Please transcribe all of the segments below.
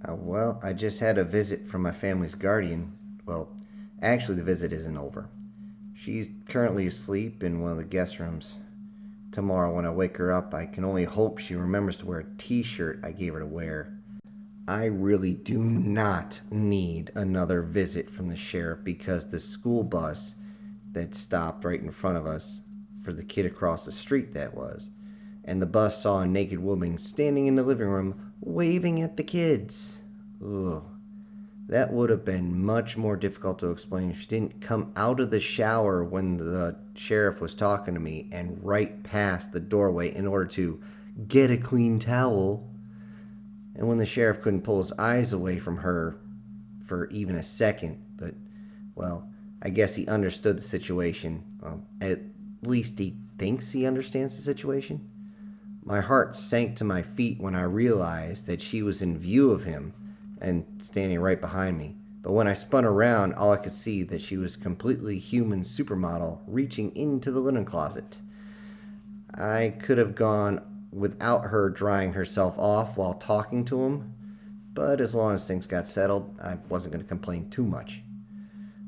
Well, I just had a visit from my family's guardian. Well, actually, the visit isn't over. She's currently asleep in one of the guest rooms. Tomorrow, when I wake her up, I can only hope she remembers to wear a t shirt I gave her to wear. I really do not need another visit from the sheriff because the school bus that stopped right in front of us, for the kid across the street that was, and the bus saw a naked woman standing in the living room waving at the kids. Ugh. That would have been much more difficult to explain if she didn't come out of the shower when the sheriff was talking to me and right past the doorway in order to get a clean towel. And when the sheriff couldn't pull his eyes away from her for even a second, but, well, I guess he understood the situation. At least he thinks he understands the situation. My heart sank to my feet when I realized that she was in view of him and standing right behind me. But when I spun around, all I could see that she was a completely human supermodel reaching into the linen closet. I could have gone without her drying herself off while talking to him, but as long as things got settled, I wasn't going to complain too much.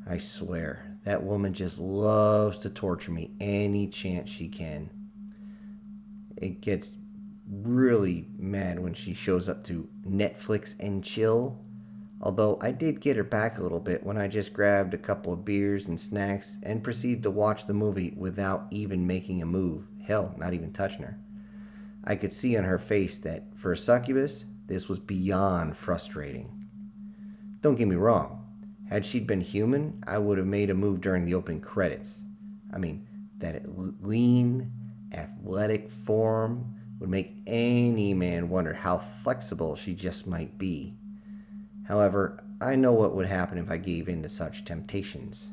I swear, that woman just loves to torture me any chance she can. It gets really mad when she shows up to Netflix and chill. Although I did get her back a little bit when I just grabbed a couple of beers and snacks and proceeded to watch the movie without even making a move. Hell, not even touching her. I could see on her face that, for a succubus, this was beyond frustrating. Don't get me wrong. Had she been human, I would have made a move during the opening credits. I mean, that lean, athletic form would make any man wonder how flexible she just might be. However, I know what would happen if I gave in to such temptations.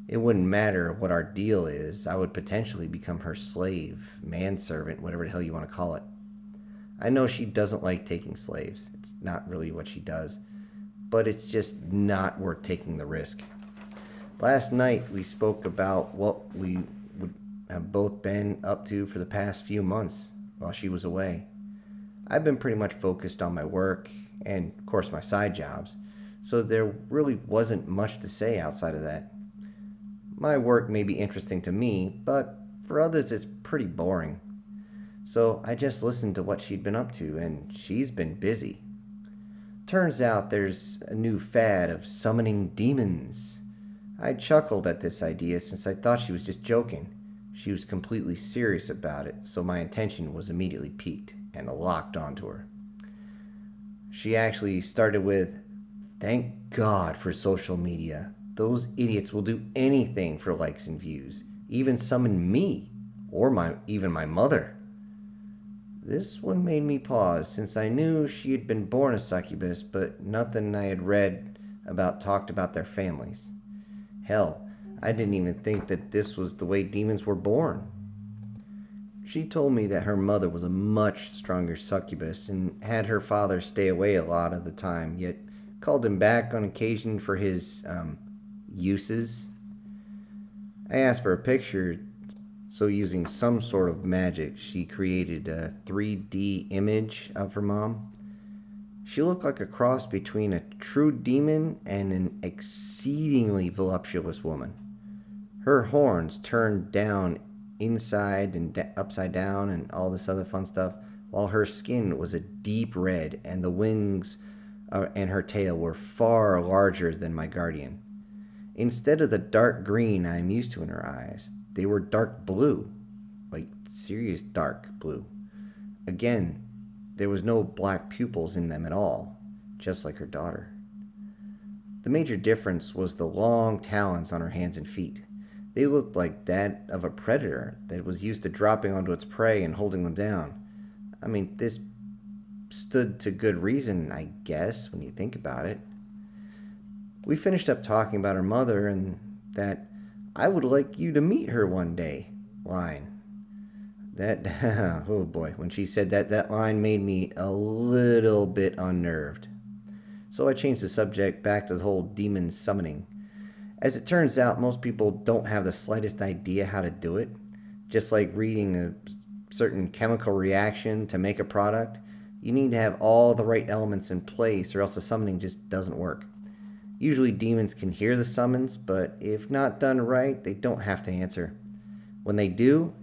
It wouldn't matter what our deal is, I would potentially become her slave, manservant, whatever the hell you want to call it. I know she doesn't like taking slaves. It's not really what she does, but it's just not worth taking the risk. Last night we spoke about what we would have both been up to for the past few months while she was away. I've been pretty much focused on my work and, of course, my side jobs, so there really wasn't much to say outside of that. My work may be interesting to me, but for others it's pretty boring. So I just listened to what she'd been up to, and she's been busy. Turns out there's a new fad of summoning demons. I chuckled at this idea since I thought she was just joking. She was completely serious about it, so my attention was immediately piqued and locked onto her. She actually started with, "Thank God for social media. Those idiots will do anything for likes and views, even summon me, or even my mother." This one made me pause, since I knew she had been born a succubus, but nothing I had read about talked about their families. Hell, I didn't even think that this was the way demons were born. She told me that her mother was a much stronger succubus and had her father stay away a lot of the time, yet called him back on occasion for his, uses. I asked for a picture, so using some sort of magic, she created a 3D image of her mom. She looked like a cross between a true demon and an exceedingly voluptuous woman. Her horns turned down inside and upside down and all this other fun stuff, while her skin was a deep red and the wings and her tail were far larger than my guardian. Instead of the dark green I am used to in her eyes, they were dark blue, like serious dark blue. Again, there was no black pupils in them at all, just like her daughter. The major difference was the long talons on her hands and feet. They looked like that of a predator that was used to dropping onto its prey and holding them down. I mean, this stood to good reason, I guess, when you think about it. We finished up talking about her mother and that "I would like you to meet her one day" line. That, oh boy, when she said that, that line made me a little bit unnerved. So I changed the subject back to the whole demon summoning. As it turns out, most people don't have the slightest idea how to do it. Just like reading a certain chemical reaction to make a product, You need to have all the right elements in place, or else the summoning just doesn't work. Usually, demons can hear the summons, but if not done right, they don't have to answer. When they do,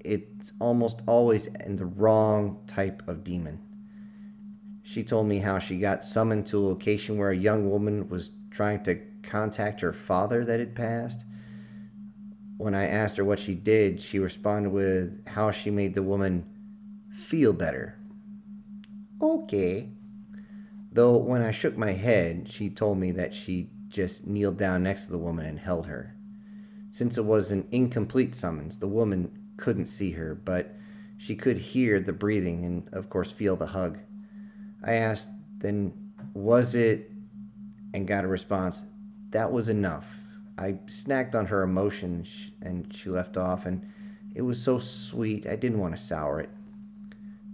it's almost always in the wrong type of demon. She told me how she got summoned to a location where a young woman was trying to contact her father that had passed. When I asked her what she did, she responded with how she made the woman feel better. Okay. Though when I shook my head, she told me that she just kneeled down next to the woman and held her. Since it was an incomplete summons, the woman couldn't see her, but she could hear the breathing and, of course, feel the hug. I asked, then, was it? And got a response, that was enough. I snacked on her emotion and she left off, and it was so sweet, I didn't want to sour it.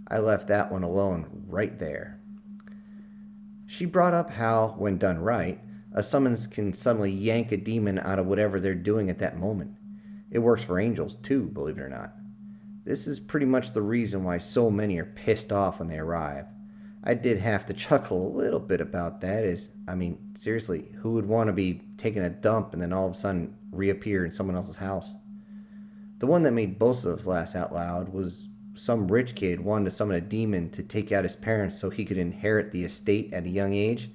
I left that one alone right there. She brought up how, when done right, a summons can suddenly yank a demon out of whatever they're doing at that moment. It works for angels too, believe it or not. This is pretty much the reason why so many are pissed off when they arrive. I did have to chuckle a little bit about that, seriously, who would want to be taking a dump and then all of a sudden reappear in someone else's house? The one that made both of us laugh out loud was some rich kid wanted to summon a demon to take out his parents so he could inherit the estate at a young age.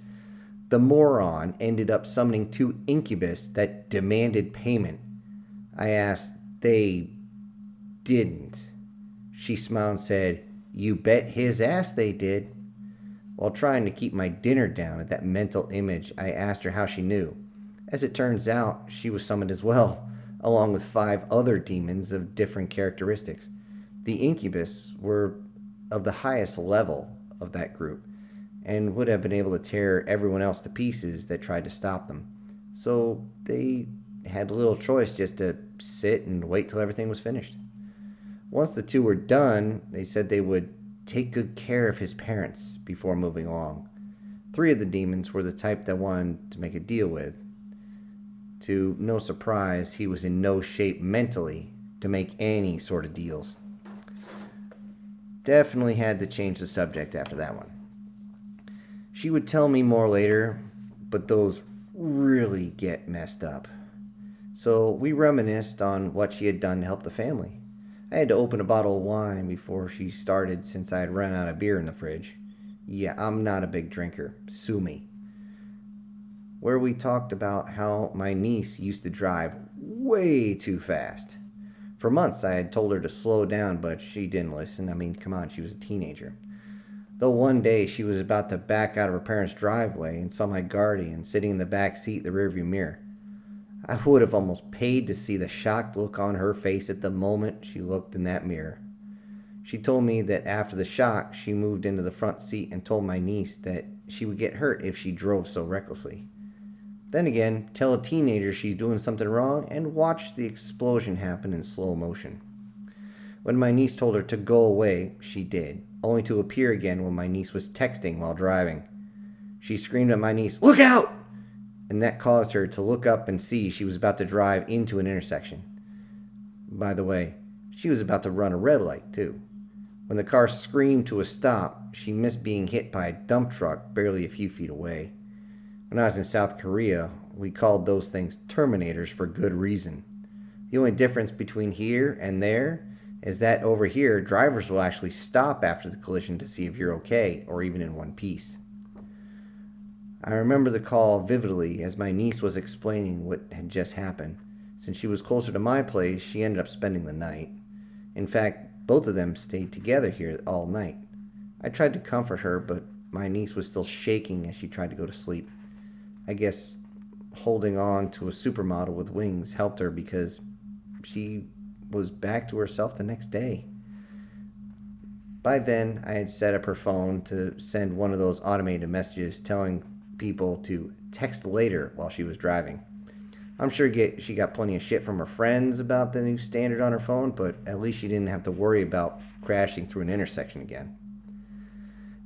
The moron ended up summoning two incubus that demanded payment. I asked, they didn't. She smiled and said, you bet his ass they did. While trying to keep my dinner down at that mental image, I asked her how she knew. As it turns out, she was summoned as well, along with 5 other demons of different characteristics. The incubus were of the highest level of that group and would have been able to tear everyone else to pieces that tried to stop them. So they had little choice just to sit and wait till everything was finished. Once the 2 were done, they said they would take good care of his parents before moving along. 3 of the demons were the type that wanted to make a deal with. To no surprise, he was in no shape mentally to make any sort of deals. Definitely had to change the subject after that one. She would tell me more later, but those really get messed up. So we reminisced on what she had done to help the family. I had to open a bottle of wine before she started since I had run out of beer in the fridge. Yeah, I'm not a big drinker. Sue me. Where we talked about how my niece used to drive way too fast. For months I had told her to slow down, but she didn't listen. Come on, she was a teenager. Though one day she was about to back out of her parents' driveway and saw my guardian sitting in the back seat of the rearview mirror. I would have almost paid to see the shocked look on her face at the moment she looked in that mirror. She told me that after the shock, she moved into the front seat and told my niece that she would get hurt if she drove so recklessly. Then again, tell a teenager she's doing something wrong and watch the explosion happen in slow motion. When my niece told her to go away, she did, only to appear again when my niece was texting while driving. She screamed at my niece, "Look out!" And that caused her to look up and see she was about to drive into an intersection. By the way, she was about to run a red light, too. When the car screamed to a stop, she missed being hit by a dump truck barely a few feet away. When I was in South Korea, we called those things Terminators for good reason. The only difference between here and there is that over here, drivers will actually stop after the collision to see if you're okay, or even in one piece. I remember the call vividly as my niece was explaining what had just happened. Since she was closer to my place, she ended up spending the night. In fact, both of them stayed together here all night. I tried to comfort her, but my niece was still shaking as she tried to go to sleep. I guess holding on to a supermodel with wings helped her because she was back to herself the next day. By then, I had set up her phone to send one of those automated messages telling people to text later while she was driving. I'm sure she got plenty of shit from her friends about the new standard on her phone, but at least she didn't have to worry about crashing through an intersection again.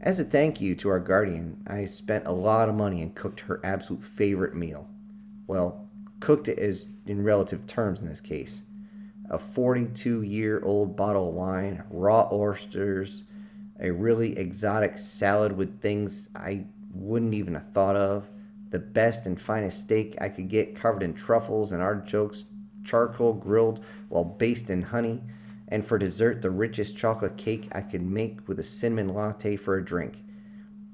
As a thank you to our guardian, I spent a lot of money and cooked her absolute favorite meal. Well, cooked it as in relative terms in this case. A 42-year-old bottle of wine, raw oysters, a really exotic salad with things I wouldn't even have thought of, the best and finest steak I could get covered in truffles and artichokes, charcoal grilled while basted in honey, and for dessert, the richest chocolate cake I could make with a cinnamon latte for a drink.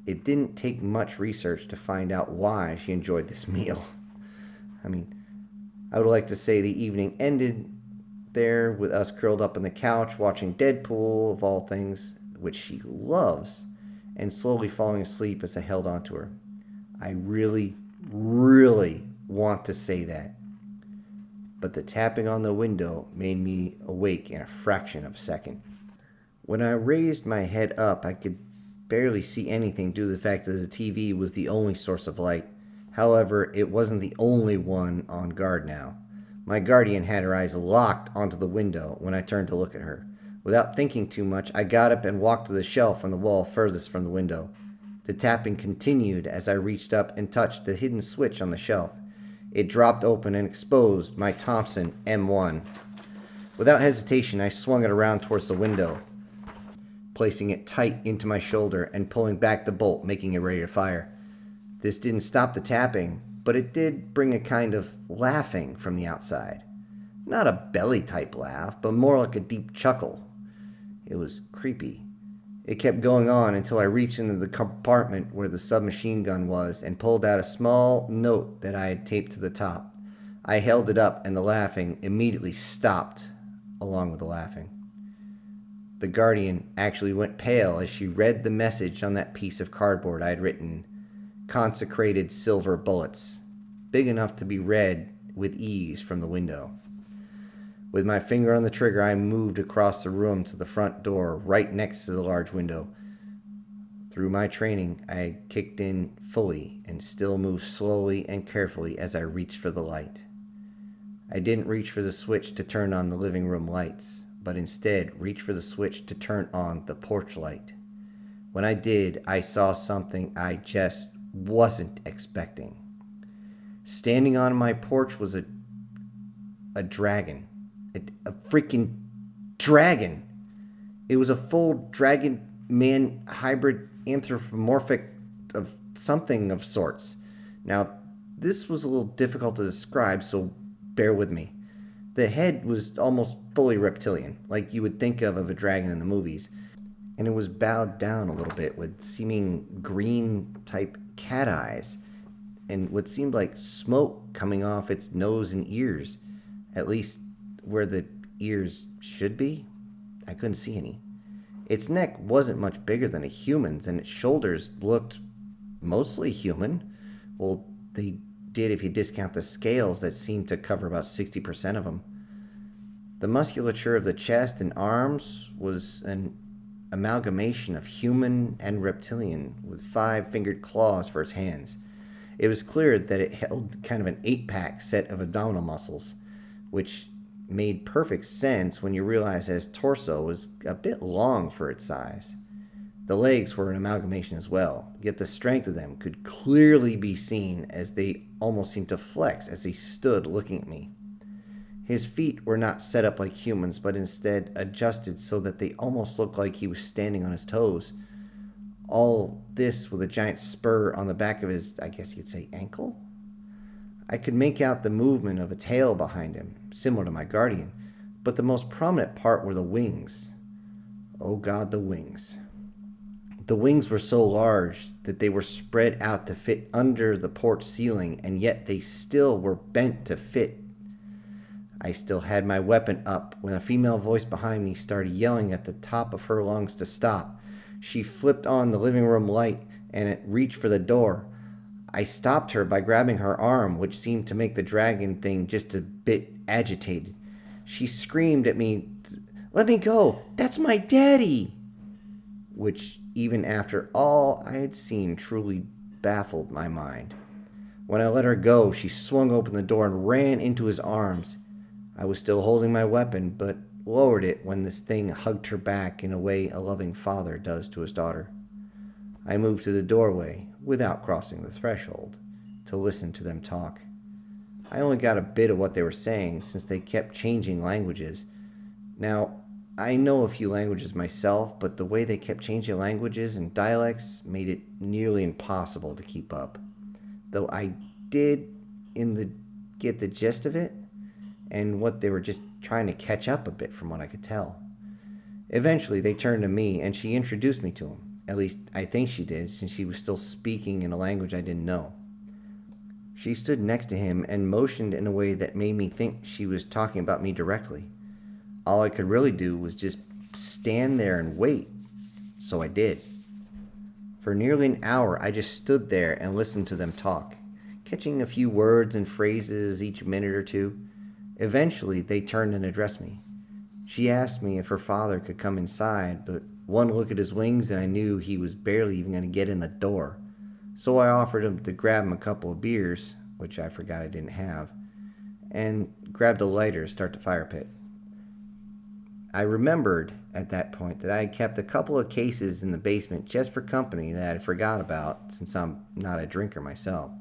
It didn't take much research to find out why she enjoyed this meal. I mean, I would like to say the evening ended there with us curled up on the couch watching Deadpool, of all things, which she loves, and slowly falling asleep as I held onto her. I really, really want to say that, but the tapping on the window made me awake in a fraction of a second. When I raised my head up, I could barely see anything due to the fact that the TV was the only source of light. However, it wasn't the only one on guard now. My guardian had her eyes locked onto the window when I turned to look at her. Without thinking too much, I got up and walked to the shelf on the wall furthest from the window. The tapping continued as I reached up and touched the hidden switch on the shelf. It dropped open and exposed my Thompson M1. Without hesitation, I swung it around towards the window, placing it tight into my shoulder and pulling back the bolt, making it ready to fire. This didn't stop the tapping, but it did bring a kind of laughing from the outside. Not a belly-type laugh, but more like a deep chuckle. It was creepy. It kept going on until I reached into the compartment where the submachine gun was and pulled out a small note that I had taped to the top. I held it up and the laughing immediately stopped along with the laughing. The guardian actually went pale as she read the message on that piece of cardboard I had written, "Consecrated silver bullets," big enough to be read with ease from the window. With my finger on the trigger, I moved across the room to the front door, right next to the large window. Through my training, I had kicked in fully and still moved slowly and carefully as I reached for the light. I didn't reach for the switch to turn on the living room lights, but instead reached for the switch to turn on the porch light. When I did, I saw something I just wasn't expecting. Standing on my porch was a dragon. A freaking dragon. It was a full dragon man hybrid anthropomorphic of something of sorts. Now, this was a little difficult to describe, so bear with me. The head was almost fully reptilian, like you would think of a dragon in the movies, and it was bowed down a little bit with seeming green type cat eyes and what seemed like smoke coming off its nose and ears, at least where the ears should be. I couldn't see any. Its neck wasn't much bigger than a human's, and its shoulders looked mostly human. Well, they did if you discount the scales that seemed to cover about 60% of them. The musculature of the chest and arms was an amalgamation of human and reptilian, with 5-fingered claws for its hands. It was clear that it held kind of an 8-pack set of abdominal muscles, which made perfect sense when you realize that its torso was a bit long for its size. The legs were an amalgamation as well, yet the strength of them could clearly be seen as they almost seemed to flex as he stood looking at me. His feet were not set up like humans, but instead adjusted so that they almost looked like he was standing on his toes. All this with a giant spur on the back of his, I guess you'd say, ankle? I could make out the movement of a tail behind him, similar to my guardian, but the most prominent part were the wings. Oh God, the wings. The wings were so large that they were spread out to fit under the porch ceiling, and yet they still were bent to fit. I still had my weapon up when a female voice behind me started yelling at the top of her lungs to stop. She flipped on the living room light and it reached for the door. I stopped her by grabbing her arm, which seemed to make the dragon thing just a bit agitated. She screamed at me, "Let me go! That's my daddy!" Which, even after all I had seen, truly baffled my mind. When I let her go, she swung open the door and ran into his arms. I was still holding my weapon, but lowered it when this thing hugged her back in a way a loving father does to his daughter. I moved to the doorway, without crossing the threshold, to listen to them talk. I only got a bit of what they were saying, since they kept changing languages. Now, I know a few languages myself, but the way they kept changing languages and dialects made it nearly impossible to keep up. Though I did in the get the gist of it and what they were just trying to catch up a bit from what I could tell. Eventually, they turned to me and she introduced me to him. At least, I think she did, since she was still speaking in a language I didn't know. She stood next to him and motioned in a way that made me think she was talking about me directly. All I could really do was just stand there and wait, so I did. For nearly an hour, I just stood there and listened to them talk, catching a few words and phrases each minute or two. Eventually, they turned and addressed me. She asked me if her father could come inside, but one look at his wings and I knew he was barely even going to get in the door. So I offered him to grab him a couple of beers, which I forgot I didn't have, and grabbed a lighter to start the fire pit. I remembered at that point that I had kept a couple of cases in the basement just for company that I forgot about since I'm not a drinker myself.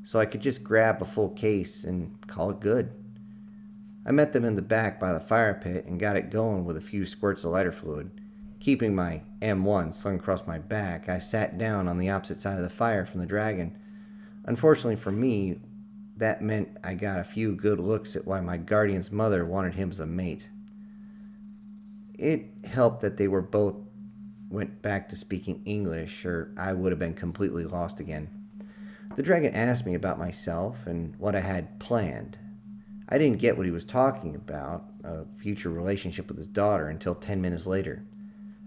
So I could just grab a full case and call it good. I met them in the back by the fire pit and got it going with a few squirts of lighter fluid. Keeping my M1 slung across my back, I sat down on the opposite side of the fire from the dragon. Unfortunately for me, that meant I got a few good looks at why my guardian's mother wanted him as a mate. It helped that they were both went back to speaking English, or I would have been completely lost again. The dragon asked me about myself and what I had planned. I didn't get what he was talking about, a future relationship with his daughter, until 10 minutes later.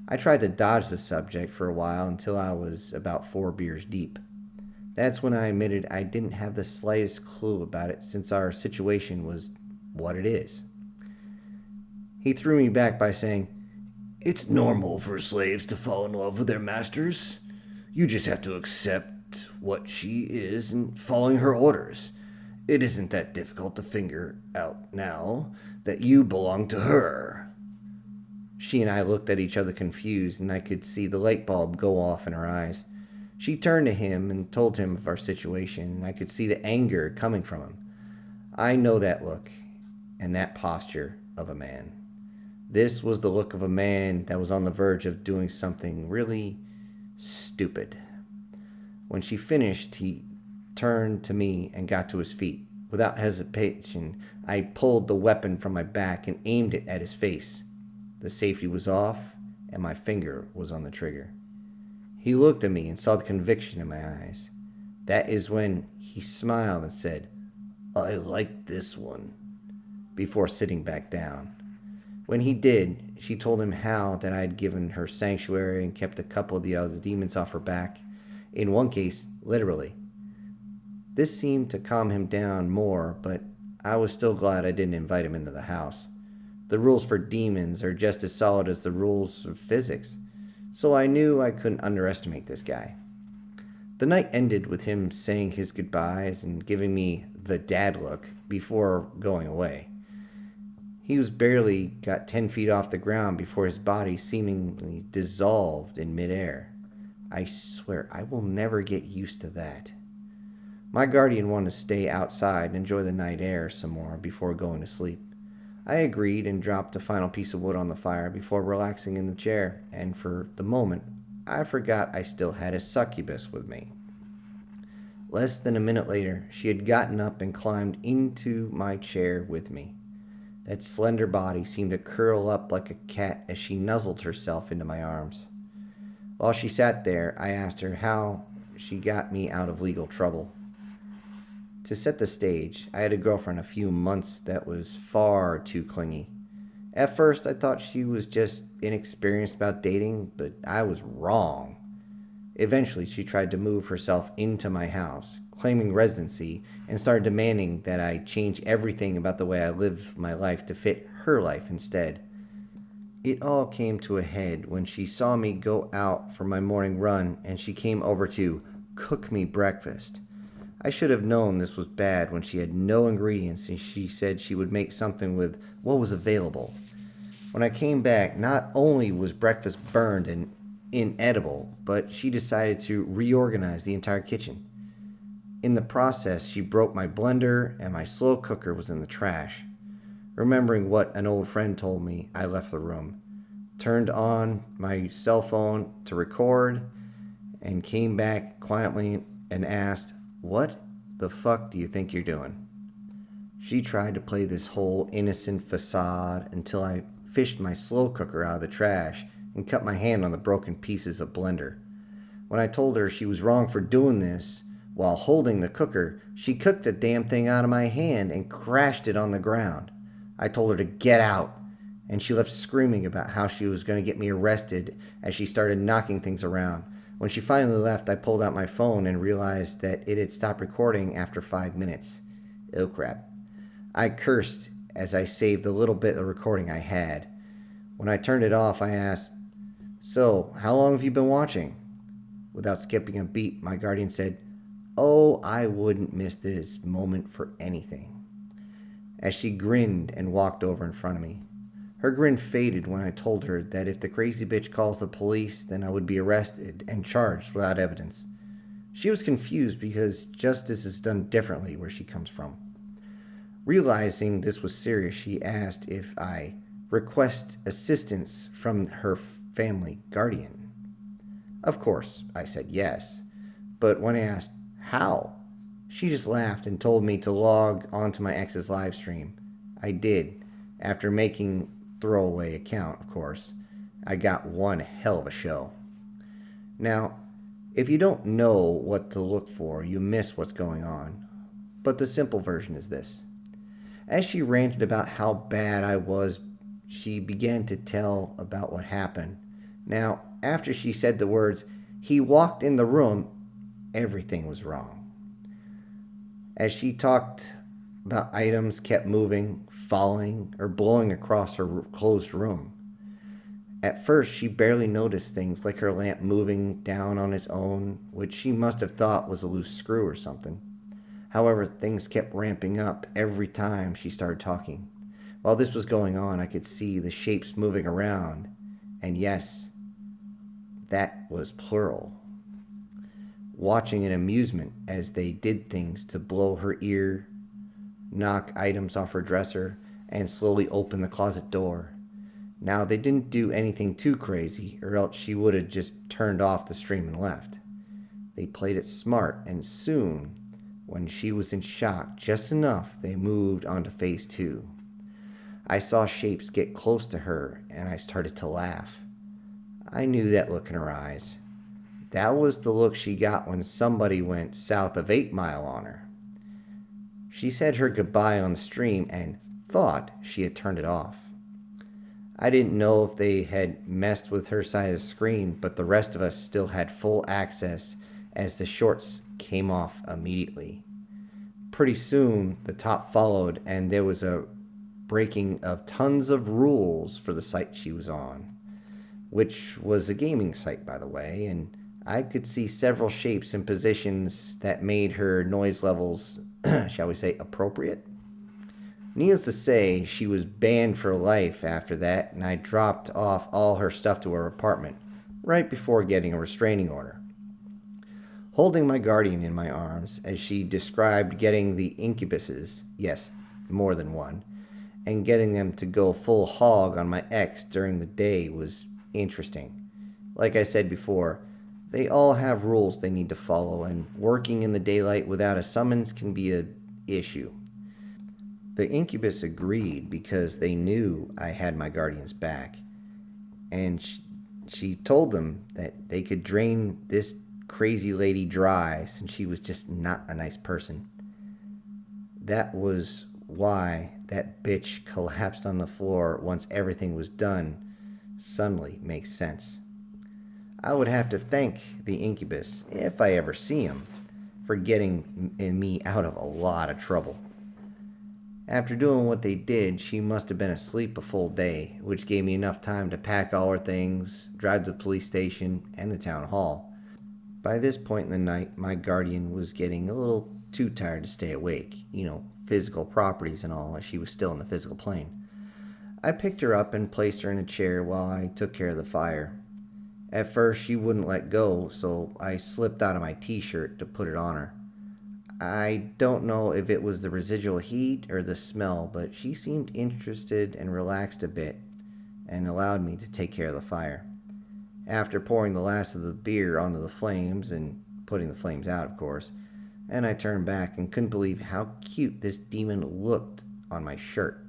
I tried to dodge the subject for a while until I was about 4 beers deep. That's when I admitted I didn't have the slightest clue about it since our situation was what it is. He threw me back by saying, "It's normal for slaves to fall in love with their masters. You just have to accept what she is and following her orders. It isn't that difficult to figure out now that you belong to her." She and I looked at each other confused, and I could see the light bulb go off in her eyes. She turned to him and told him of our situation, and I could see the anger coming from him. I know that look and that posture of a man. This was the look of a man that was on the verge of doing something really stupid. When she finished, he turned to me and got to his feet. Without hesitation, I pulled the weapon from my back and aimed it at his face. The safety was off, and my finger was on the trigger. He looked at me and saw the conviction in my eyes. That is when he smiled and said, "I like this one," before sitting back down. When he did, she told him how that I had given her sanctuary and kept a couple of the other demons off her back. In one case, literally. This seemed to calm him down more, but I was still glad I didn't invite him into the house. The rules for demons are just as solid as the rules of physics, so I knew I couldn't underestimate this guy. The night ended with him saying his goodbyes and giving me the dad look before going away. He was barely got 10 feet off the ground before his body seemingly dissolved in midair. I swear I will never get used to that. My guardian wanted to stay outside and enjoy the night air some more before going to sleep. I agreed and dropped a final piece of wood on the fire before relaxing in the chair, and for the moment, I forgot I still had a succubus with me. Less than a minute later, she had gotten up and climbed into my chair with me. That slender body seemed to curl up like a cat as she nuzzled herself into my arms. While she sat there, I asked her how she got me out of legal trouble. To set the stage, I had a girlfriend a few months that was far too clingy. At first, I thought she was just inexperienced about dating, but I was wrong. Eventually, she tried to move herself into my house, claiming residency, and started demanding that I change everything about the way I live my life to fit her life instead. It all came to a head when she saw me go out for my morning run and she came over to cook me breakfast. I should have known this was bad when she had no ingredients and she said she would make something with what was available. When I came back, not only was breakfast burned and inedible, but she decided to reorganize the entire kitchen. In the process, she broke my blender and my slow cooker was in the trash. Remembering what an old friend told me, I left the room, turned on my cell phone to record, and came back quietly and asked, "What the fuck do you think you're doing?" She tried to play this whole innocent facade until I fished my slow cooker out of the trash and cut my hand on the broken pieces of blender. When I told her she was wrong for doing this while holding the cooker, she cooked the damn thing out of my hand and crashed it on the ground. I told her to get out, and she left screaming about how she was going to get me arrested as she started knocking things around. When she finally left, I pulled out my phone and realized that it had stopped recording after 5 minutes. Oh crap. I cursed as I saved the little bit of recording I had. When I turned it off, I asked, "So, how long have you been watching?" Without skipping a beat, my guardian said, "Oh, I wouldn't miss this moment for anything," as she grinned and walked over in front of me. Her grin faded when I told her that if the crazy bitch calls the police, then I would be arrested and charged without evidence. She was confused because justice is done differently where she comes from. Realizing this was serious, she asked if I request assistance from her family guardian. Of course, I said yes, but when I asked how, she just laughed and told me to log onto my ex's live stream. I did, after making throwaway account, of course. I got one hell of a show. Now, if you don't know what to look for, you miss what's going on. But the simple version is this. As she ranted about how bad I was, she began to tell about what happened. Now, after she said the words, "He walked in the room," everything was wrong. As she talked about items kept moving, falling, or blowing across her closed room. At first, she barely noticed things like her lamp moving down on its own, which she must have thought was a loose screw or something. However, things kept ramping up every time she started talking. While this was going on, I could see the shapes moving around, and yes, that was plural. Watching in amusement as they did things to blow her ear, knock items off her dresser, and slowly open the closet door. Now, they didn't do anything too crazy, or else she would have just turned off the stream and left. They played it smart, and soon, when she was in shock just enough, they moved on to phase 2. I saw shapes get close to her, and I started to laugh. I knew that look in her eyes. That was the look she got when somebody went south of 8 Mile on her. She said her goodbye on the stream and thought she had turned it off. I didn't know if they had messed with her side of the screen, but the rest of us still had full access as the shorts came off immediately. Pretty soon, the top followed, and there was a breaking of tons of rules for the site she was on, which was a gaming site, by the way, and I could see several shapes and positions that made her noise levels, shall we say, appropriate. Needless to say, she was banned for life after that, and I dropped off all her stuff to her apartment right before getting a restraining order. Holding my guardian in my arms as she described getting the incubuses, yes, more than one, and getting them to go full hog on my ex during the day was interesting. Like I said before, they all have rules they need to follow, and working in the daylight without a summons can be an issue. The incubus agreed because they knew I had my guardian's back, and she told them that they could drain this crazy lady dry since she was just not a nice person. That was why that bitch collapsed on the floor once everything was done. Suddenly makes sense. I would have to thank the incubus, if I ever see him, for getting me out of a lot of trouble. After doing what they did, she must have been asleep a full day, which gave me enough time to pack all her things, drive to the police station, and the town hall. By this point in the night, my guardian was getting a little too tired to stay awake, physical properties and all, as she was still in the physical plane. I picked her up and placed her in a chair while I took care of the fire. At first, she wouldn't let go, so I slipped out of my t-shirt to put it on her. I don't know if it was the residual heat or the smell, but she seemed interested and relaxed a bit and allowed me to take care of the fire. After pouring the last of the beer onto the flames and putting the flames out, of course, and I turned back and couldn't believe how cute this demon looked on my shirt,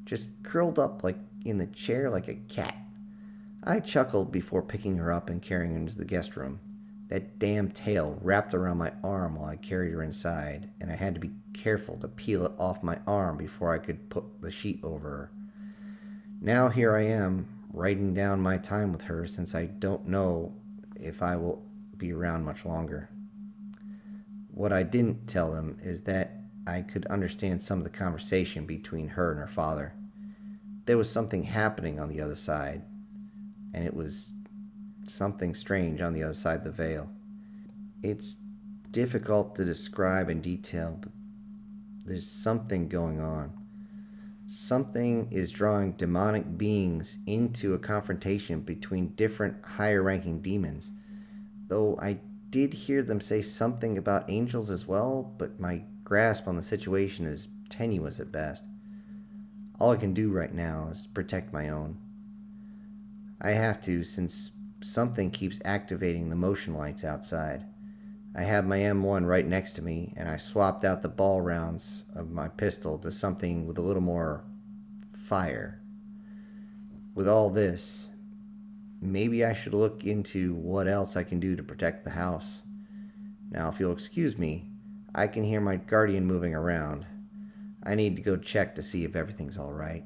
just curled up like in the chair like a cat. I chuckled before picking her up and carrying her into the guest room. That damn tail wrapped around my arm while I carried her inside, and I had to be careful to peel it off my arm before I could put the sheet over her. Now here I am, writing down my time with her since I don't know if I will be around much longer. What I didn't tell them is that I could understand some of the conversation between her and her father. There was something happening on the other side, and it was something strange on the other side of the veil. It's difficult to describe in detail, but there's something going on. Something is drawing demonic beings into a confrontation between different higher ranking demons. Though I did hear them say something about angels as well, but my grasp on the situation is tenuous at best. All I can do right now is protect my own. I have to, since something keeps activating the motion lights outside. I have my M1 right next to me, and I swapped out the ball rounds of my pistol to something with a little more fire. With all this, maybe I should look into what else I can do to protect the house. Now, if you'll excuse me, I can hear my guardian moving around. I need to go check to see if everything's all right.